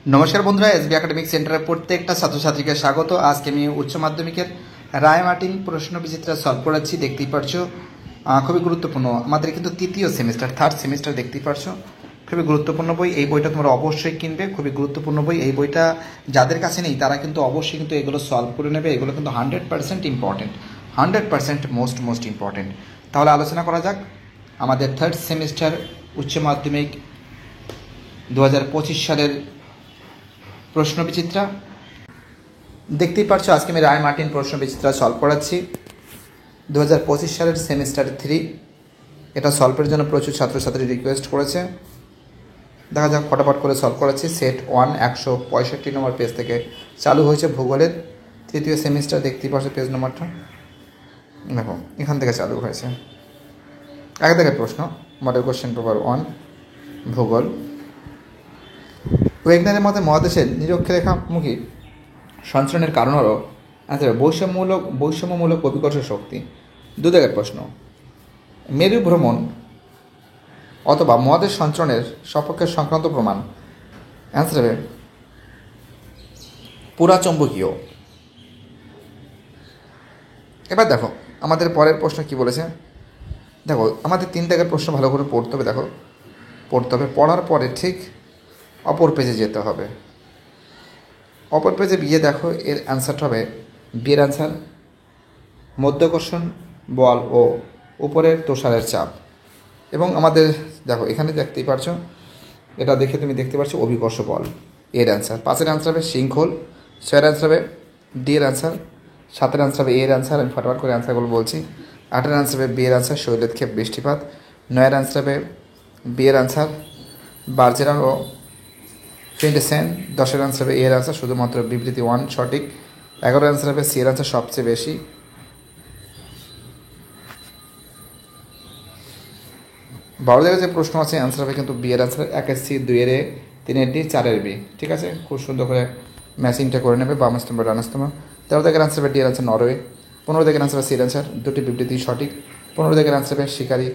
নমস্কার বন্ধুরা, SB academic সেন্টারের প্রত্যেকটা ছাত্রছাত্রীকে স্বাগত। আজকে আমি উচ্চ মাধ্যমিকের রায় মার্টিন প্রশ্ন বিচিত্রা সলভ করাচ্ছি। দেখতেই পারছো খুবই গুরুত্বপূর্ণ, আমাদের কিন্তু তৃতীয় সেমিস্টার, থার্ড সেমিস্টার। দেখতেই পারছো খুবই গুরুত্বপূর্ণ বই। এই বইটা তোমরা অবশ্যই কিনবে, খুবই গুরুত্বপূর্ণ বই। এই বইটা যাদের কাছে নেই তারা কিন্তু অবশ্যই কিন্তু এগুলো সলভ করে নেবে। এগুলো কিন্তু 100% ইম্পর্টেন্ট, 100% মোস্ট ইম্পর্টেন্ট। তাহলে আলোচনা করা যাক আমাদের থার্ড সেমিস্টার উচ্চ মাধ্যমিক 2025 সালের প্রশ্ন বিচিত্রা। দেখতেই পারছো আজকে আমি রায় মার্টিন প্রশ্ন বিচিত্রা সলভ করাচ্ছি 2025 সালের সেমিস্টার 3। এটা সলভের জন্য প্রচুর ছাত্রছাত্রী রিকোয়েস্ট করেছে। দেখা যাক, ফটাফট করে সলভ করাচ্ছি। সেট 1 165 নম্বর পেজ থেকে চালু হয়েছে ভূগোলের তৃতীয় সেমিস্টার। দেখতেই পারছো পেজ নম্বরটা, দেখো এখান থেকে চালু হয়েছে। আগে থেকে প্রশ্ন, মডেল কোশ্চেন পেপার 1 ভূগোল। ওয়েগনারের মতে মহাদেশের নিরক্ষরেখামুখী সঞ্চরণের কারণ হলো বৈষম্যমূলক অভিকর্ষ শক্তি। দুদিকের প্রশ্ন, মেরু ভ্রমণ অথবা মহাদেশ সঞ্চরণের সপক্ষে সংক্রান্ত প্রমাণ। অ্যান্সার হবে পুরাচৌম্বকীয়। এবার দেখো আমাদের পরের প্রশ্ন কি বলেছে। দেখো আমাদের 3 দাগের প্রশ্ন ভালো করে পড়তে হবে। দেখো পড়তে হবে, পড়ার পরে ঠিক অপর পেজে যেতে হবে। অপর পেজে গিয়ে দেখো এর অ্যান্সারটা হবে, বিয়ের অ্যান্সার মধ্যাকর্ষণ বল ও উপরের তুষারের চাপ। এবং আমাদের দেখো এখানে দেখতেই পারছো, এটা দেখে তুমি দেখতে পাচ্ছ অভিকর্ষ বল। এর অ্যান্সার 5-এর অ্যান্সার হবে শৃঙ্খল, 6-এর অ্যান্সার হবে ডি এর অ্যান্সার, 7-এর অ্যান্সার হবে এর অ্যান্সার। আমি ফটাফট করে অ্যান্সারগুলো বলছি। 8-এর অ্যান্সার হবে বি এর অ্যান্সার শৈলক্ষেপ বৃষ্টিপাত, 9-এর অ্যান্সার হবে বি এর অ্যান্সার বার্জেরা ও ফিন্ডেসেন, 10-এর অ্যান্সার হবে এর অ্যান্সার শুধুমাত্র বিবৃতি 1 সঠিক, 11-এর অ্যান্সার হবে সি এর অ্যান্সার সবচেয়ে বেশি, 12 যে প্রশ্ন আছে অ্যান্সার হবে কিন্তু বি এর অ্যান্সার 1-এর সি, 2-এর এ, 3-এর ডি, 4-এর বি। ঠিক আছে, খুব সুন্দর করে ম্যাচিংটা করে নেবে বাম স্তম্ভ ডান স্তম্ভ। 13 অ্যান্সার হবে ডি এর অ্যান্সার নরওয়ে, 15 অ্যান্সার হবে সি এর অ্যান্সার দুটি বিবৃতি সঠিক, 15 অ্যান্সার হবে শিকারী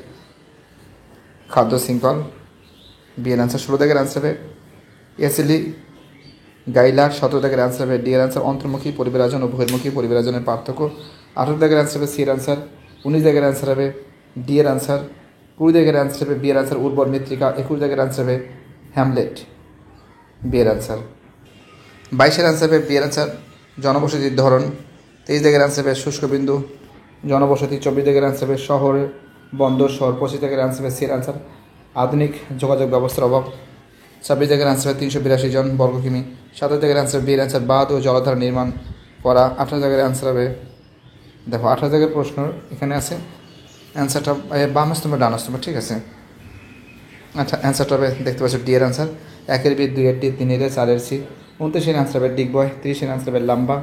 খাদ্য শৃঙ্খল বি এর অ্যান্সার, 16 অ্যান্সার হবে এসিলি গাইলার, 17 অ্যান্সার হবে ডি এর অ্যান্সার অন্তর্মুখী পরিবেরাজন ও বহির্মুখী পরিবেরাজনের পার্থক্য, 18 অ্যান্সার হবে সি এর অ্যান্সার, 19 অ্যান্সার হবে ডি এর অ্যান্সার, 20 অ্যান্সার হবে বি এর অ্যান্সার উর্বর মৃত্তিকা, 21 অ্যান্সার হবে হ্যামলেট বি এর অ্যান্সার, 22-এর অ্যান্সার হবে বি এর অ্যান্সার জনবসতির ধরন, 23 অ্যান্সার হবে শুষ্ক বিন্দু জনবসতি, 24 অ্যান্সার হবে শহরে বন্দর শহর, 25 অ্যান্সার হবে সি এর অ্যান্সার আধুনিক যোগাযোগ ব্যবস্থার অভাব, 26 অ্যান্সার হবে 382 জন বর্গ কিমি, 27 অ্যান্সার বি এর অ্যান্সার বাঁধ ও জলাধার নির্মাণ করা, 28 অ্যান্সার হবে দেখো 28 প্রশ্ন এখানে আছে অ্যান্সারটা বাম স্তম্ভ ডান স্তম্ভ। ঠিক আছে, আচ্ছা অ্যান্সারটা হবে দেখতে পাচ্ছ ডি এর অ্যান্সার 1-এর বি, 2-এর ডি, 3-এর এ, 4-এর সি, 29-এর অ্যান্সার হবে ডিগবয়, 30-এর অ্যান্সার হবে লাম্বা,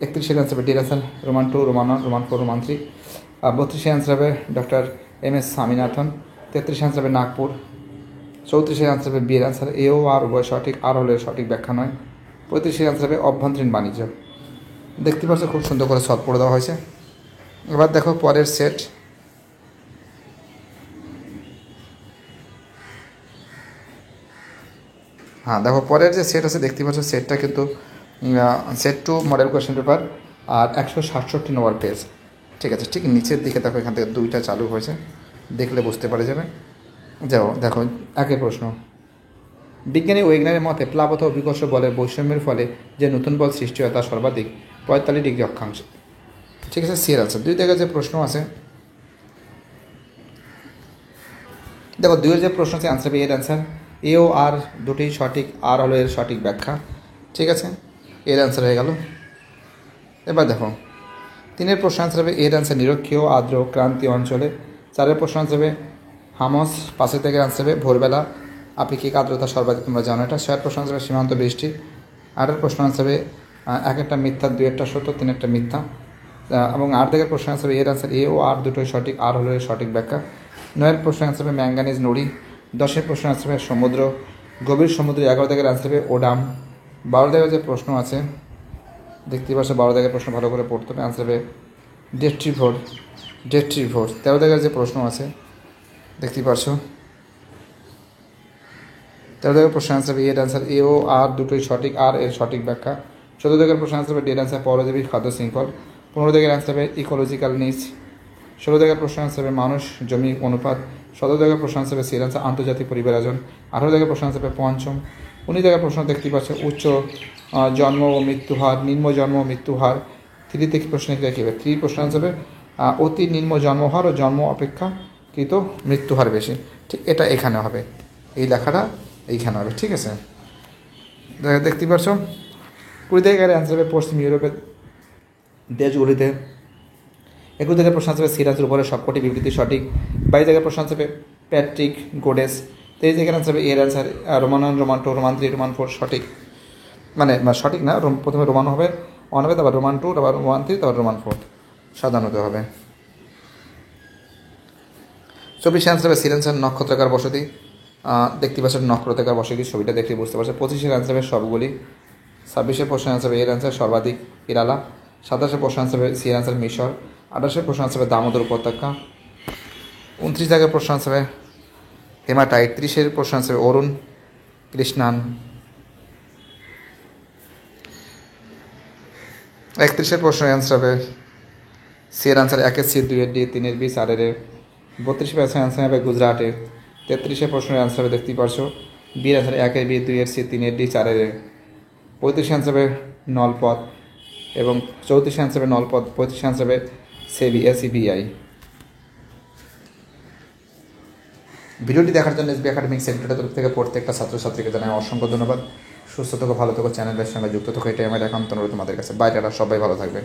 31-এর অ্যান্সার হবে ডি এর answer Roman 2, Roman 1, Roman 4, Roman 3, 32-এর অ্যান্সার হবে ডক্টর এম.এস. স্বামীনাথন, 33-এর অ্যান্সার হবে নাগপুর, 34-এর অ্যান্সার হবে বি এর অ্যান্সার এ ও আর উভয় সঠিক, আর হলে সঠিক ব্যাখ্যা নয়, 35-এর অ্যান্সার হবে অভ্যন্তরীণ বাণিজ্য। দেখতে পাচ্ছ খুব সুন্দর করে সলভ করে দেওয়া হয়েছে। এবার দেখো পরের সেট। হ্যাঁ দেখো পরের যে সেট আছে দেখতে পাচ্ছ সেটটা কিন্তু সেট 2 মডেল কোয়েশ্চেন পেপার আর 167 নম্বর পেজ। ঠিক আছে, ঠিক নিচের দিকে দেখো এখান থেকে 2টা চালু হয়েছে, দেখলে বুঝতে পারা যাবে। যাও দেখো একের প্রশ্ন, বিজ্ঞানী ওয়েগনারের মতে প্লাবত অভিকর্ষ বলের বৈষম্যের ফলে যে নতুন বল সৃষ্টি হয় তা সর্বাধিক 45 ডিগ্রি অক্ষাংশে। ঠিক আছে, সি এর অ্যান্সার। 2 থেকে যে প্রশ্ন আছে দেখো 2-এর যে প্রশ্ন আছে অ্যান্সার হবে এর অ্যান্সার এ ও আর দুটি সঠিক, আর হলো এর সঠিক ব্যাখ্যা। ঠিক আছে, এর অ্যান্সার হয়ে গেল। এবার দেখো 3-এর প্রশ্ন অ্যান্সার হবে এর অ্যান্সার নিরক্ষীয় আর্দ্র ক্রান্তীয় অঞ্চলে, 4-এর প্রশ্ন অ্যান্সার হবে হামস, 5-এর থেকে অ্যান্সার হবে ভোরবেলা আপেক্ষিক আর্দ্রতা সর্বাধিক, তোমরা জানো এটা, 6-এর প্রশ্ন অ্যান্সার হবে সীমান্ত বৃষ্টি, 8-এর প্রশ্ন অ্যান্সার হবে 1-একটা মিথ্যা 2-একটা সত্য 3-একটা মিথ্যা, এবং 8 থেকে প্রশ্ন অ্যান্সার হবে এর অ্যান্সার এ ও আর দুটোই সঠিক, আর হলো এর সঠিক ব্যাখ্যা। 9-এর প্রশ্ন অ্যান্সার হবে ম্যাঙ্গানিজ নুড়ি, 10-এর প্রশ্ন অ্যান্সার হবে সমুদ্র গভীর সমুদ্র, 11 থেকে অ্যান্সার হবে ওডাম, 12 থেকে যে প্রশ্ন আছে দেখতেই পাচ্ছ 12 থেকে প্রশ্ন ভালো করে পড়তে হবে, অ্যান্সার হবে ডেট্রিভোর। 13 থেকে যে প্রশ্ন আছে দেখতেই পাচ্ছ 13 দাগের প্রশ্ন আনসার হবে এর আনসার এ ও আর দুটোই সঠিক, আর এর সঠিক ব্যাখ্যা। 14 দাগের প্রশ্ন আনসার হবে ডি এর আনসার পরজীবী খাদ্য শৃঙ্খল। 15 দাগের আনসার হবে ইকোলজিক্যাল নিচ। 16 দাগের প্রশ্ন আনসার হবে মানুষ জমি অনুপাত। 17 দাগের প্রশ্ন আনসার হবে সি এর আনসার আন্তর্জাতিক পরিবার আয়োজন। 18 দাগের প্রশ্ন আনসার হবে পঞ্চম। 19 দাগের প্রশ্ন দেখতে পাচ্ছে উচ্চ জন্ম ও মৃত্যু হার, নিম্ন জন্ম ও মৃত্যু হার। 3 থেকে প্রশ্ন কী হবে? 3 প্রশ্ন আনসার হবে অতি নিম্ন জন্মহার ও জন্ম অপেক্ষাকৃত মৃত্যু হার বেশি। ঠিক এটা এখানে হবে, এই লেখাটা এইখানে হবে, ঠিক আছে। দেখতে পাচ্ছ 20 দাগের আনসার হবে পশ্চিম ইউরোপের দেশগুলিতে। 21 দাগের প্রশ্ন আনসার হবে সিরাজের উপরে সবকটি বিবৃতি সঠিক। 22 দাগের প্রশ্ন আনসার হবে প্যাট্রিক গোডেস। 23 দাগের আনসার হবে এর answer Roman 1, Roman 2, Roman 3, Roman 4 সঠিক, মানে সঠিক না, প্রথমে রোমান হবে 1 হবে, তারপর রোমান 2, তারপর রোমান 3, তারপর রোমান 4 সাধারণত হবে। 24 আনসার হবে সির আনসার নক্ষত্রাকার বসতি। দেখতে পাচ্ছেন নক্ষত্রাকার বসতি, ছবিটা দেখতে বুঝতে পারছেন। 25 আনসার হবে সবগুলি। 26 প্রশ্ন আনসার হবে এর আনসার সর্বাধিক কেরালা। 27 প্রশ্ন আনসার হবে সি আনসার মিশর। 28 প্রশ্ন আনসার হবে দামোদর উপত্যকা। 29 দাগের প্রশ্ন আনসার হবে হেমাটাইট। 30 প্রশ্ন আনসার হবে অরুণ কৃষ্ণান। 31 প্রশ্ন আনসার হবে সি এর আনসার 1 সি, 2 ডি, 3 বি, 4 এ। 32 প্রশ্নের আনসার হবে গুজরাটের। 33 প্রশ্নের আনসার হবে দেখতেই পারছো বি এর আনসার 1 বি, 2 সি, 3 ডি, 4 এ। 35 আনসার হবে নলপথ এবং 34 আনসার হবে নলপথ। 35 আনসার হবে SEBI। ভিডিওটি দেখার জন্য এসবি একাডেমিক সেন্টারের তরফ থেকে প্রত্যেকটা ছাত্রছাত্রীকে জানাই অসংখ্য ধন্যবাদ। সুস্থ থাকো, ভালো থাকো, চ্যানেলের সঙ্গে যুক্ত থাকো, এটাই আমার একান্ত অনুরোধ তোমাদের কাছে। বাইরেরা সবাই ভালো থাকবে।